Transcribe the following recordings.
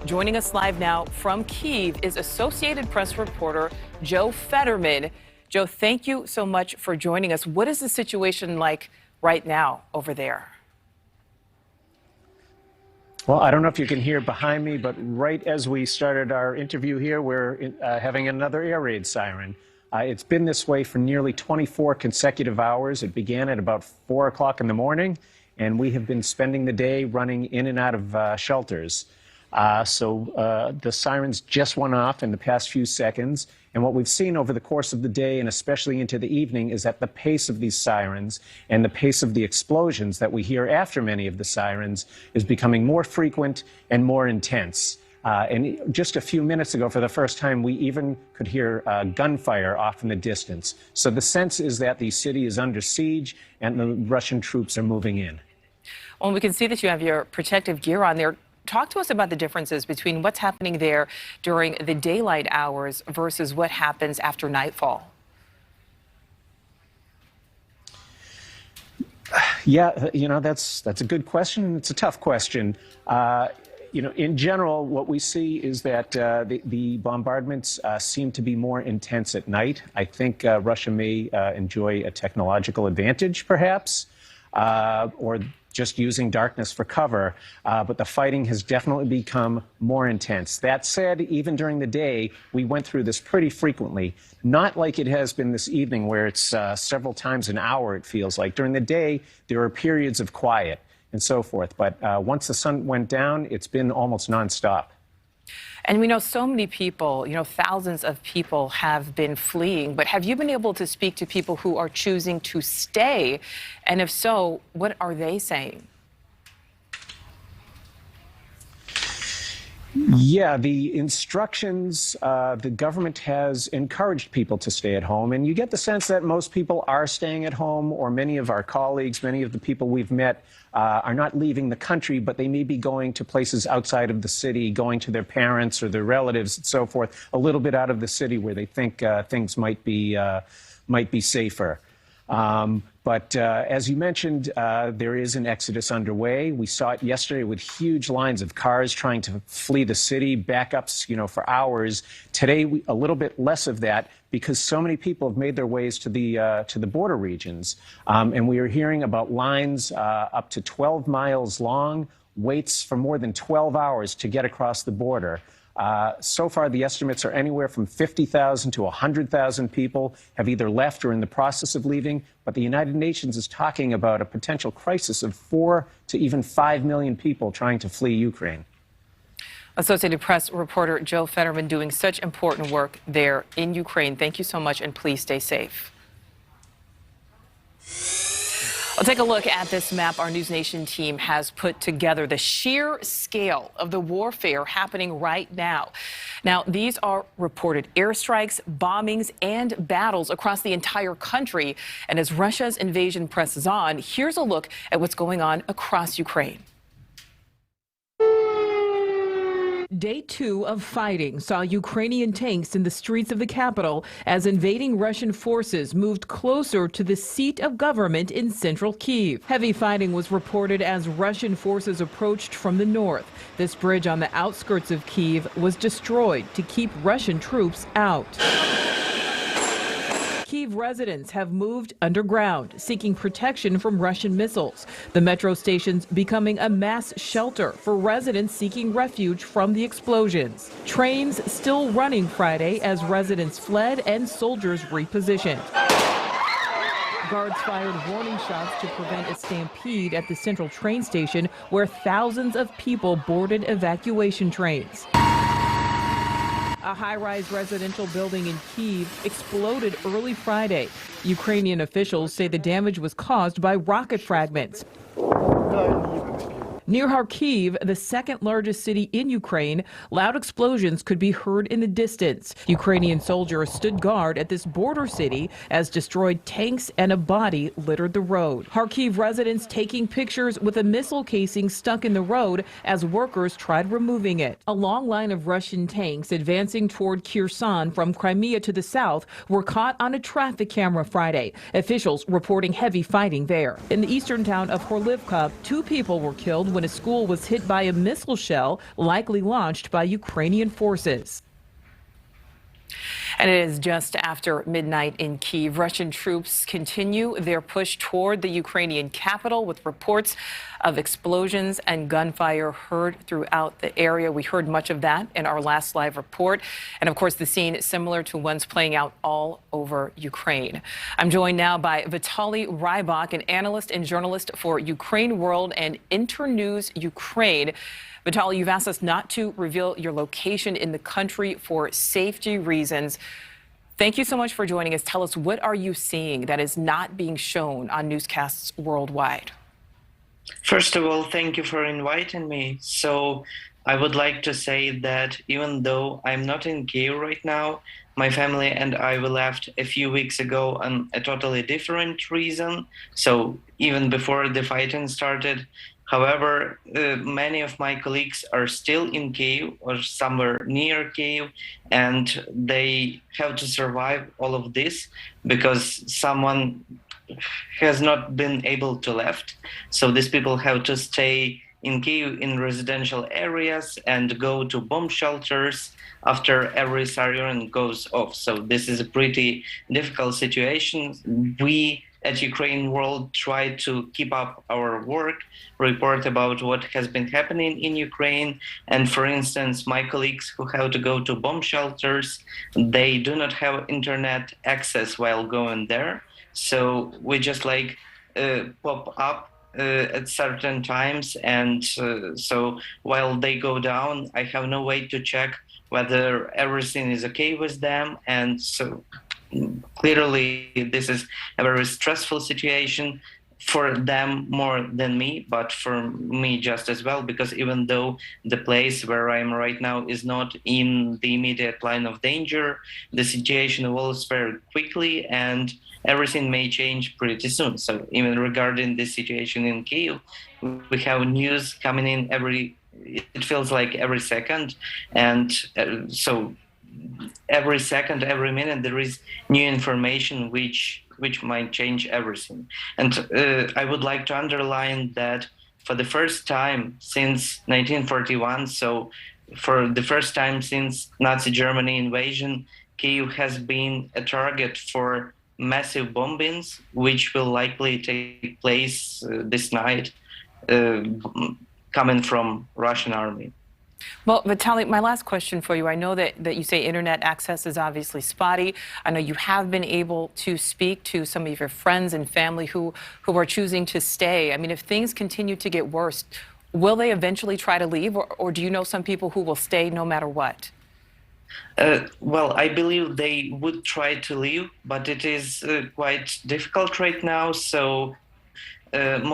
Joining us live now from Kyiv is Associated Press reporter Joe Fetterman. Joe, thank you so much for joining us. What is the situation like right now over there? Well, I don't know if you can hear behind me, but right as we started our interview here, we're having another air raid siren. It's been this way for nearly 24 consecutive hours. It began at about 4 o'clock in the morning, and we have been spending the day running in and out of shelters. The sirens just went off in the past few seconds. And what we've seen over the course of the day, and especially into the evening, is that the pace of these sirens and the pace of the explosions that we hear after many of the sirens is becoming more frequent and more intense. And just a few minutes ago, for the first time, we even could hear gunfire off in the distance. So the sense is that the city is under siege and the Russian troops are moving in. Well, we can see that you have your protective gear on there. Talk to us about the differences between what's happening there during the daylight hours versus what happens after nightfall. Yeah, that's a good question. It's a tough question. In general, what we see is that the bombardments seem to be more intense at night. I think Russia may enjoy a technological advantage, perhaps, or just using darkness for cover, but the fighting has definitely become more intense. That said, even during the day, we went through this pretty frequently, not like it has been this evening where it's several times an hour, it feels like. During the day, there are periods of quiet and so forth, but once the sun went down, it's been almost nonstop. And we know so many people, thousands of people have been fleeing, but have you been able to speak to people who are choosing to stay? And if so, what are they saying? Yeah, the instructions, the government has encouraged people to stay at home, and you get the sense that most people are staying at home, or many of our colleagues, many of the people we've met are not leaving the country, but they may be going to places outside of the city, going to their parents or their relatives and so forth, a little bit out of the city where they think things might be safer. But as you mentioned, there is an exodus underway. We saw it yesterday with huge lines of cars trying to flee the city, backups, for hours. Today, a little bit less of that because so many people have made their ways to the border regions. And we are hearing about lines up to 12 miles long, waits for more than 12 hours to get across the border. So far, the estimates are anywhere from 50,000 to 100,000 people have either left or in the process of leaving. But the United Nations is talking about a potential crisis of 4 to even 5 million people trying to flee Ukraine. Associated Press reporter Joe Fetterman doing such important work there in Ukraine. Thank you so much, and please stay safe. We'll take a look at this map our NewsNation team has put together, the sheer scale of the warfare happening right now. Now, these are reported airstrikes, bombings, and battles across the entire country. And as Russia's invasion presses on, here's a look at what's going on across Ukraine. Day 2 of fighting saw Ukrainian tanks in the streets of the capital as invading Russian forces moved closer to the seat of government in central Kyiv. Heavy fighting was reported as Russian forces approached from the north. This bridge on the outskirts of Kyiv was destroyed to keep Russian troops out. Kyiv residents have moved underground, seeking protection from Russian missiles. The metro stations becoming a mass shelter for residents seeking refuge from the explosions. Trains still running Friday as residents fled and soldiers repositioned. Guards fired warning shots to prevent a stampede at the central train station where thousands of people boarded evacuation trains. A high-rise residential building in Kyiv exploded early Friday. Ukrainian officials say the damage was caused by rocket fragments. Near Kharkiv, the second largest city in Ukraine, loud explosions could be heard in the distance. Ukrainian soldiers stood guard at this border city as destroyed tanks and a body littered the road. Kharkiv residents taking pictures with a missile casing stuck in the road as workers tried removing it. A long line of Russian tanks advancing toward Kherson from Crimea to the south were caught on a traffic camera Friday. Officials reporting heavy fighting there. In the eastern town of Horlivka, 2 people were killed when a school was hit by a missile shell, likely launched by Ukrainian forces. And it is just after midnight in Kyiv. Russian troops continue their push toward the Ukrainian capital with reports of explosions and gunfire heard throughout the area. We heard much of that in our last live report. And of course, the scene is similar to ones playing out all over Ukraine. I'm joined now by Vitaly Rybak, an analyst and journalist for Ukraine World and Internews Ukraine. Vitaly, you've asked us not to reveal your location in the country for safety reasons. Thank you so much for joining us. Tell us, what are you seeing that is not being shown on newscasts worldwide? First of all, thank you for inviting me. So I would like to say that even though I'm not in Kyiv right now, my family and I left a few weeks ago on a totally different reason. So even before the fighting started. However, many of my colleagues are still in Kyiv or somewhere near Kyiv, and they have to survive all of this because someone has not been able to left. So these people have to stay in Kyiv in residential areas and go to bomb shelters after every siren goes off. So this is a pretty difficult situation. We at Ukraine World try to keep up our work, report about what has been happening in Ukraine. And for instance, my colleagues who have to go to bomb shelters, they do not have internet access while going there. So we just pop up at certain times. And so while they go down, I have no way to check whether everything is okay with them. And so clearly, this is a very stressful situation for them more than me, but for me just as well, because even though the place where I am right now is not in the immediate line of danger, the situation evolves very quickly and everything may change pretty soon. So even regarding this situation in Kyiv, we have news coming in it feels like every second. And so every second, every minute, there is new information which might change everything. And I would like to underline that for the first time since 1941, so for the first time since Nazi Germany invasion, Kyiv has been a target for massive bombings, which will likely take place this night, coming from Russian army. Well, Vitaly, my last question for you. I know that you say internet access is obviously spotty. I know you have been able to speak to some of your friends and family who are choosing to stay. I mean, if things continue to get worse, will they eventually try to leave, or do you know some people who will stay no matter what? Well, I believe they would try to leave, but it is quite difficult right now. So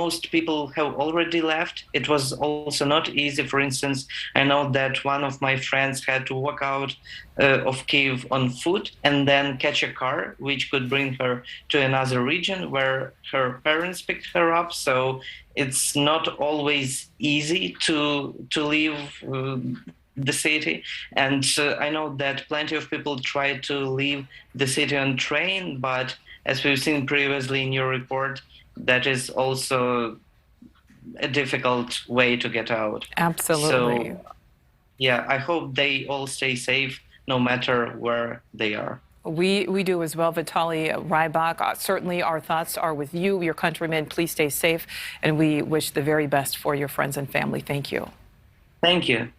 most people have already left. It was also not easy. For instance, I know that one of my friends had to walk out of Kyiv on foot and then catch a car, which could bring her to another region where her parents picked her up. So it's not always easy to leave the city. And I know that plenty of people try to leave the city on train, but as we've seen previously in your report, that is also a difficult way to get out. Absolutely. So, yeah, I hope they all stay safe no matter where they are. We do as well, Vitaly Rybak. Certainly our thoughts are with you, your countrymen. Please stay safe, and we wish the very best for your friends and family. Thank you. Thank you.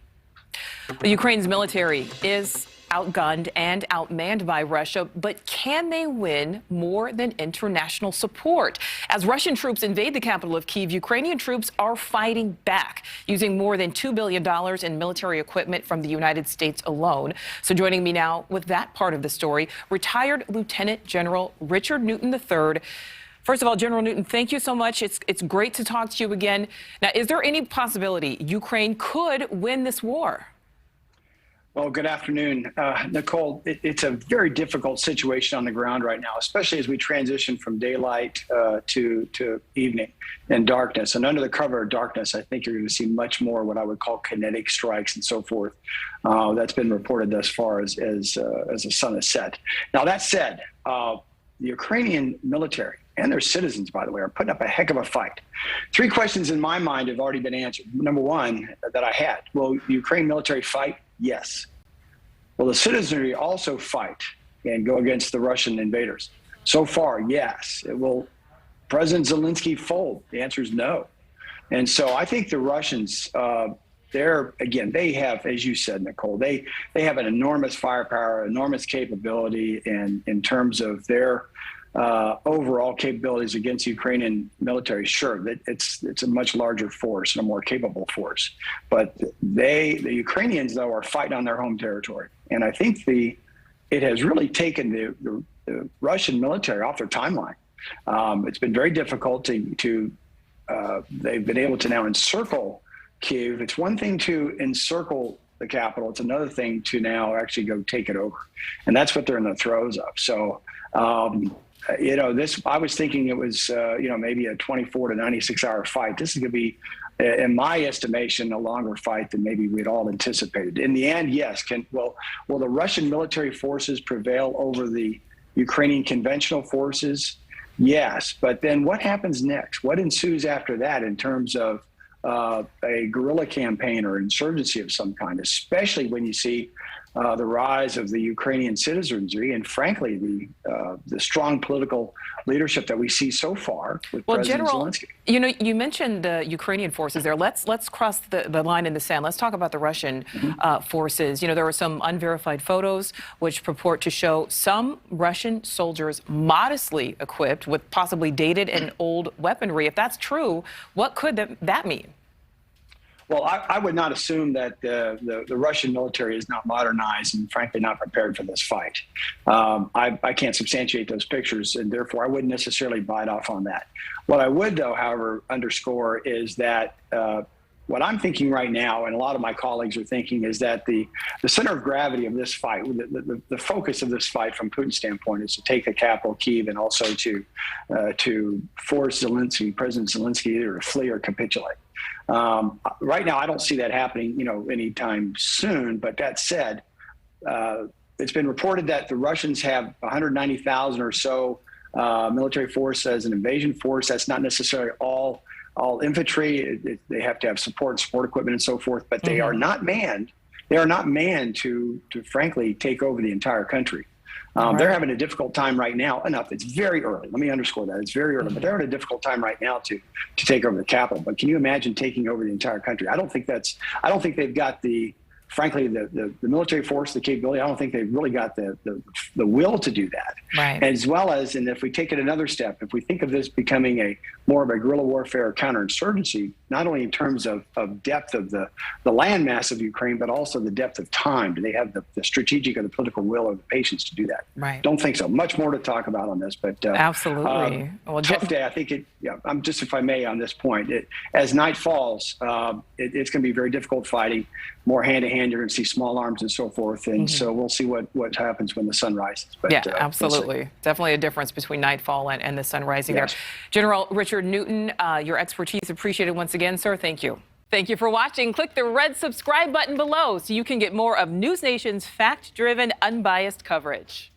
Ukraine's military is outgunned and outmanned by Russia, but can they win more than international support? As Russian troops invade the capital of Kyiv, Ukrainian troops are fighting back, using more than $2 billion in military equipment from the United States alone. So joining me now with that part of the story, retired Lieutenant General Richard Newton III. First of all, General Newton, thank you so much. It's great to talk to you again. Now, is there any possibility Ukraine could win this war? Well, good afternoon, Nichole. It's a very difficult situation on the ground right now, especially as we transition from daylight to evening and darkness. And under the cover of darkness, I think you're going to see much more what I would call kinetic strikes and so forth. That's been reported thus far as the sun has set. Now, that said, the Ukrainian military and their citizens, by the way, are putting up a heck of a fight. 3 questions in my mind have already been answered. Number one that I had, will the Ukraine military fight? Yes. Will the citizenry also fight and go against the Russian invaders? So far, yes. Will President Zelensky fold? The answer is no. And so I think the Russians, they have, as you said, Nichole, they have an enormous firepower, enormous capability in terms of their overall capabilities against the Ukrainian military. Sure, it's a much larger force and a more capable force, but the Ukrainians, though, are fighting on their home territory, and I think it has really taken the Russian military off their timeline. It's been very difficult to they've been able to now encircle Kyiv. It's one thing to encircle the capital. It's another thing to now actually go take it over. And that's what they're in the throes of. So, I was thinking it was, maybe a 24 to 96 hour fight. This is going to be, in my estimation, a longer fight than maybe we'd all anticipated. In the end, yes. Will the Russian military forces prevail over the Ukrainian conventional forces? Yes. But then what happens next? What ensues after that in terms of a guerrilla campaign or insurgency of some kind, especially when you see the rise of the Ukrainian citizenry and, frankly, the strong political leadership that we see so far with President Zelensky. You mentioned the Ukrainian forces there. Let's cross the line in the sand. Let's talk about the Russian forces. There are some unverified photos which purport to show some Russian soldiers modestly equipped with possibly dated and old weaponry. If that's true, what could that mean? Well, I would not assume that the Russian military is not modernized and, frankly, not prepared for this fight. I can't substantiate those pictures, and therefore I wouldn't necessarily bite off on that. What I would, though, however, underscore is that what I'm thinking right now, and a lot of my colleagues are thinking, is that the center of gravity of this fight, the focus of this fight from Putin's standpoint, is to take the capital, Kyiv, and also to force President Zelensky either to flee or capitulate. Right now, I don't see that happening, anytime soon. But that said, it's been reported that the Russians have 190,000 or so military force as an invasion force. That's not necessarily all infantry. They have to have support equipment, and so forth. But they are not manned. They are not manned to frankly take over the entire country. They're having a difficult time right now. It's very early. Let me underscore that. It's very early, but they're having a difficult time right now to take over the capital. But can you imagine taking over the entire country? I don't think they've got frankly, the military force, the capability. I don't think they've really got the will to do that. Right. As well as, and if we take it another step, if we think of this becoming more of a guerrilla warfare counterinsurgency, not only in terms of depth of the landmass of Ukraine, but also the depth of time. Do they have the strategic or the political will or the patience to do that? Right. Don't think so. Much more to talk about on this, but absolutely. Tough day. I think I'm just, if I may, on this point. As night falls, it's going to be very difficult fighting. More hand-to-hand. You're going to see small arms and so forth, and so we'll see what happens when the sun rises. But, yeah, absolutely. Definitely a difference between nightfall and the sun rising there. General Richard Newton, your expertise appreciated once again, sir. Thank you. Thank you for watching. Click the red subscribe button below so you can get more of NewsNation's fact-driven, unbiased coverage.